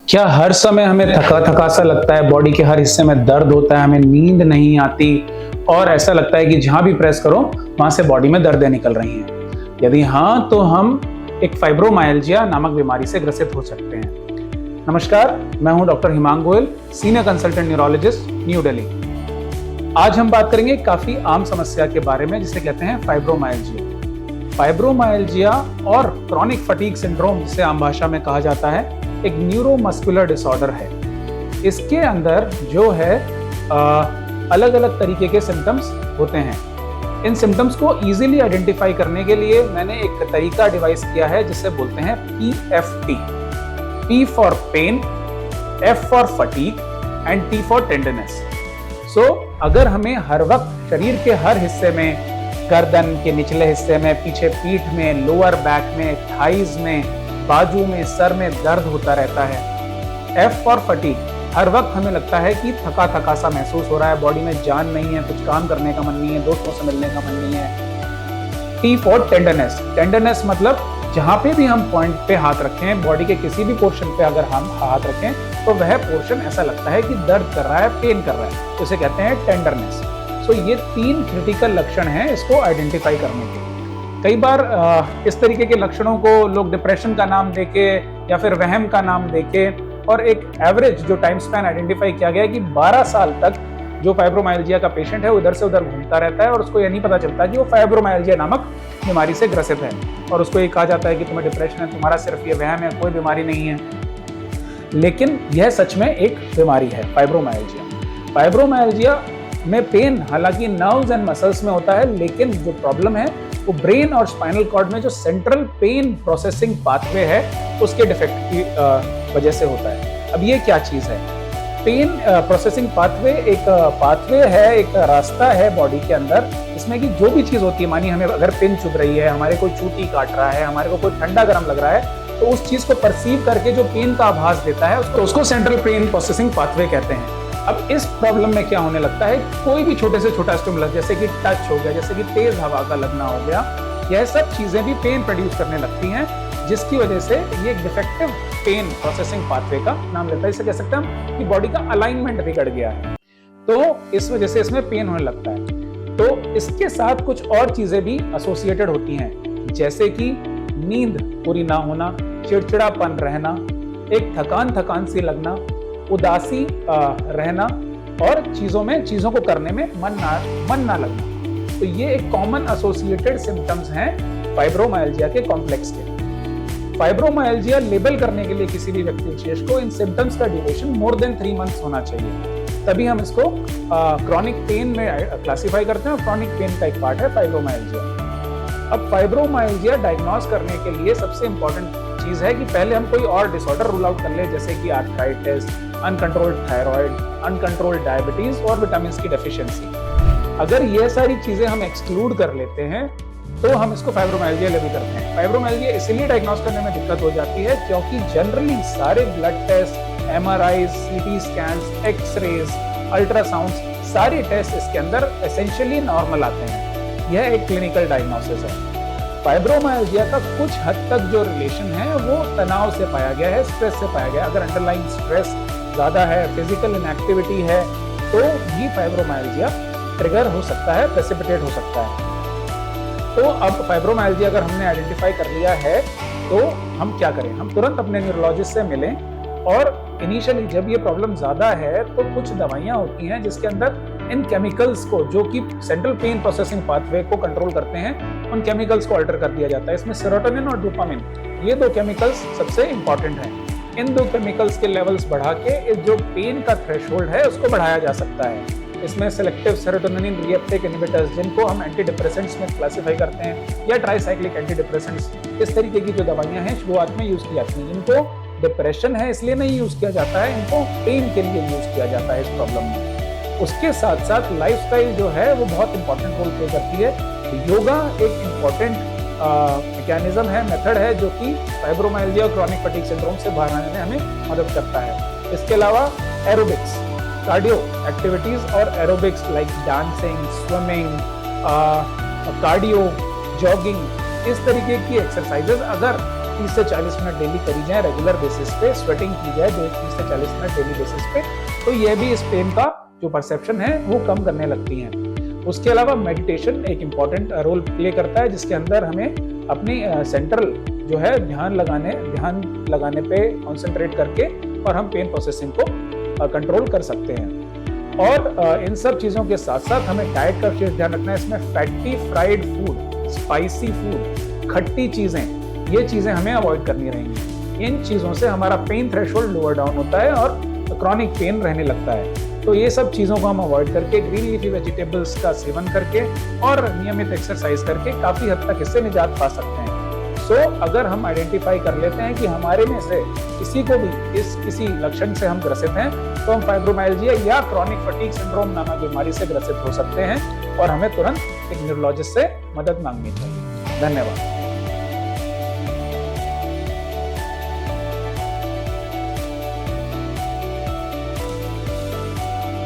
क्या हर समय हमें थका थका सा लगता है, बॉडी के हर हिस्से में दर्द होता है, हमें नींद नहीं आती और ऐसा लगता है कि जहां भी प्रेस करो वहां से बॉडी में दर्दें निकल रही हैं? यदि हाँ, तो हम एक फाइब्रोमाइल्जिया नामक बीमारी से ग्रसित हो सकते हैं। नमस्कार, मैं हूं doctor Himang Goyal, senior consultant neurologist, new Delhi. आज हम बात करेंगे काफी आम समस्या के बारे में जिसे कहते हैं फाइब्रोमाइल्जिया। फाइब्रोमाइल्जिया और क्रॉनिक फटीग सिंड्रोम, जिसे आम भाषा में कहा जाता है, एक न्यूरोमस्कुलर डिसऑर्डर है। इसके अंदर जो है अलग अलग तरीके के सिम्टम्स होते हैं। इन सिम्टम्स को इजीली आइडेंटिफाई करने के लिए मैंने एक तरीका डिवाइस किया है जिसे बोलते हैं PFT। P for pain, F for fatigue and T for tenderness. So अगर हमें हर वक्त शरीर के हर हिस्से में, गर्दन के निचले हिस्से में, पीछे पीठ में, लोअर बैक में, थाइज में, बाजू में, सर में दर्द होता रहता है। F फॉर फटीग, हर वक्त हमें लगता है कि थका थका सा महसूस हो रहा है, बॉडी में जान नहीं है, कुछ काम करने का मन नहीं है, दोस्तों से मिलने का मन नहीं है। T फॉर टेंडरनेस, टेंडरनेस मतलब जहां पे भी हम पॉइंट पे हाथ रखें, बॉडी के किसी भी पोर्शन पे अगर हम हाथ रखें तो वह पोर्शन ऐसा लगता है कि दर्द कर रहा है, पेन कर रहा है, तो इसे कहते हैं टेंडरनेस। सो ये 3 क्रिटिकल लक्षण हैं इसको आइडेंटिफाई करने के। कई बार इस तरीके के लक्षणों को लोग डिप्रेशन का नाम देके या फिर वहम का नाम देके, और एक एवरेज जो टाइम स्पैन आइडेंटिफाई किया गया है कि 12 साल तक जो फाइब्रोमाइल्जिया का पेशेंट है वो इधर से उधर घूमता रहता है और उसको ये नहीं पता चलता कि वो फाइब्रोमाइल्जिया नामक बीमारी से ग्रसित है। और उसको ये कहा जाता है कि तुम्हें डिप्रेशन है, तुम्हारा सिर्फ ये वहम है, कोई बीमारी नहीं है। लेकिन यह सच में एक बीमारी है, फाइब्रोमाइल्जिया। फाइब्रोमाइल्जिया में पेन हालांकि नर्व्स एंड मसल्स में होता है, लेकिन जो प्रॉब्लम है वो ब्रेन और स्पाइनल कॉर्ड में जो सेंट्रल पेन प्रोसेसिंग पाथवे है उसके डिफेक्ट की वजह से होता है। अब ये क्या चीज है? पेन प्रोसेसिंग पाथवे एक पाथवे है, एक रास्ता है बॉडी के अंदर, जिसमें कि जो भी चीज होती है, मानिए हमें अगर पिन चुभ रही है, हमारे कोई चूटी काट रहा है, हमारे को कोई ठंडा गर्म लग रहा है, तो उस चीज को परसीव करके जो पेन का आभास देता है उसको सेंट्रल पेन प्रोसेसिंग पाथवे कहते हैं। अब इस प्रॉब्लम में क्या होने लगता है, कोई भी छोटे से छोटा स्टिमुलस जैसे कि टच हो गया, जैसे कि तेज हवा का लगना हो गया, यह सब चीजें भी पेन प्रोड्यूस करने लगती हैं, जिसकी वजह से ये डिफेक्टिव पेन प्रोसेसिंग पाथवे का नाम लेता है। इसे कह सकते हैं हम कि बॉडी का अलाइनमेंट बिगड़ गया है, तो इस वजह से इसमें पेन होने लगता है। तो इसके साथ कुछ और चीजें भी एसोसिएटेड होती हैं, जैसे कि नींद पूरी ना होना, चिड़चिड़ापन रहना, एक थकान सी लगना, उदासी रहना और चीजों को करने में मन ना लगना। तो ये एक कॉमन एसोसिएटेड सिम्टम्स हैं फाइब्रोमाइल्जिया के कॉम्प्लेक्स के। फाइब्रोमाइल्जिया लेबल करने के लिए किसी भी व्यक्ति विशेष को इन सिम्टम्स का ड्यूरेशन मोर देन 3 मंथ्स होना चाहिए, तभी हम इसको क्रॉनिक पेन में क्लासिफाई करते हैं, और क्रॉनिक पेन का एक पार्ट है फाइब्रोमाइल्जिया। अब फाइब्रोमाइल्जिया डायग्नोस करने के लिए सबसे इंपॉर्टेंट चीज है कि पहले हम कोई और डिसऑर्डर रूल आउट कर ले, जैसे कि arthritis, uncontrolled thyroid, uncontrolled diabetes और विटामिन की डेफिशिएंसी। अगर ये सारी चीजें हम एक्सक्लूड कर लेते हैं तो हम इसको फाइब्रोमाइल्जिया लेबल करते हैं। फाइब्रोमाइल्जिया इसलिए डायग्नोस करने में दिक्कत हो जाती है क्योंकि जनरली सारे blood test, MRIs, CT scans, x rays, ultrasounds, सारे टेस्ट इसके अंदर एसेंशियली नॉर्मल आते हैं। यह एक क्लिनिकल डायग्नोसिस है। फाइब्रोमाइल्जिया का कुछ हद तक जो रिलेशन है वो तनाव से पाया गया है, स्ट्रेस से पाया गया। अगर अंडरलाइंग स्ट्रेस ज्यादा है, फिजिकल इनएक्टिविटी है, तो भी फाइब्रोमाइल्जिया ट्रिगर हो सकता है, प्रेसिपिटेट हो सकता है। तो अब फाइब्रोमाइल्जिया अगर हमने आइडेंटिफाई कर लिया है तो हम क्या करें? हम तुरंत अपने न्यूरोलॉजिस्ट से मिलें, और इनिशियली जब ये प्रॉब्लम ज्यादा है तो कुछ दवाइयां होती हैं जिसके अंदर इन केमिकल्स को, जो कि सेंट्रल पेन प्रोसेसिंग पाथवे को कंट्रोल करते हैं, उन केमिकल्स को अल्टर कर दिया जाता है। इसमें सेरोटोनिन और डोपामिन, ये 2 केमिकल्स सबसे इंपॉर्टेंट हैं। इन 2 केमिकल्स के लेवल्स बढ़ा के जो पेन का थ्रेशोल्ड है उसको बढ़ाया जा सकता है। इसमें सेलेक्टिव सेरोटोनिन रीअपटेक इनहिबिटर्स, जिनको हम एंटी डिप्रेसेंट्स में क्लासिफाई करते हैं, या ट्राइसाइक्लिक एंटी डिप्रेसेंट्स, इस तरीके की जो दवाइयां हैं शुरुआत में यूज की जाती हैं। इनको डिप्रेशन है इसलिए नहीं यूज किया जाता है, इनको पेन के लिए यूज किया जाता है इस प्रॉब्लम में। उसके साथ साथ लाइफस्टाइल जो है वो बहुत इंपॉर्टेंट रोल प्ले करती है। योगा एक इंपॉर्टेंट मैकेनिज्म है, मेथड है, जो कि फाइब्रोमाइल्जिया और क्रॉनिक फटीग सिंड्रोम से बाहर आने में हमें मदद करता है। इसके अलावा एरोबिक्स, कार्डियो एक्टिविटीज और aerobics like dancing, swimming, cardio, jogging, इस तरीके की एक्सरसाइजेज अगर 30 से 40 मिनट डेली करी जाए रेगुलर बेसिस पे, स्वेटिंग की जाए 30 से 40 मिनट डेली बेसिस पे, तो ये भी इस पेन का जो परसेप्शन है वो कम करने लगती हैं। उसके अलावा मेडिटेशन एक इम्पॉर्टेंट रोल प्ले करता है, जिसके अंदर हमें अपनी सेंट्रल जो है ध्यान लगाने पे कॉन्सेंट्रेट करके और हम पेन प्रोसेसिंग को कंट्रोल कर सकते हैं। और इन सब चीज़ों के साथ साथ हमें डाइट का विशेष ध्यान रखना है। इसमें fatty fried food, spicy food, खट्टी चीज़ें, ये चीज़ें हमें अवॉइड करनी रहेंगी। इन चीज़ों से हमारा पेन थ्रेशोल्ड लोअर डाउन होता है और क्रॉनिक पेन रहने लगता है। तो ये सब चीज़ों को हम अवॉइड करके ग्रीन लीफी वेजिटेबल्स का सेवन करके और नियमित एक्सरसाइज करके काफ़ी हद तक इससे निजात पा सकते हैं। सो अगर हम आइडेंटिफाई कर लेते हैं कि हमारे में से किसी को भी किसी लक्षण से हम ग्रसित हैं, तो हम फाइब्रोमाइल्जिया या क्रॉनिक फटीग सिंड्रोम नामक बीमारी से ग्रसित हो सकते हैं और हमें तुरंत एक न्यूरोलॉजिस्ट से मदद मांगनी चाहिए। धन्यवाद।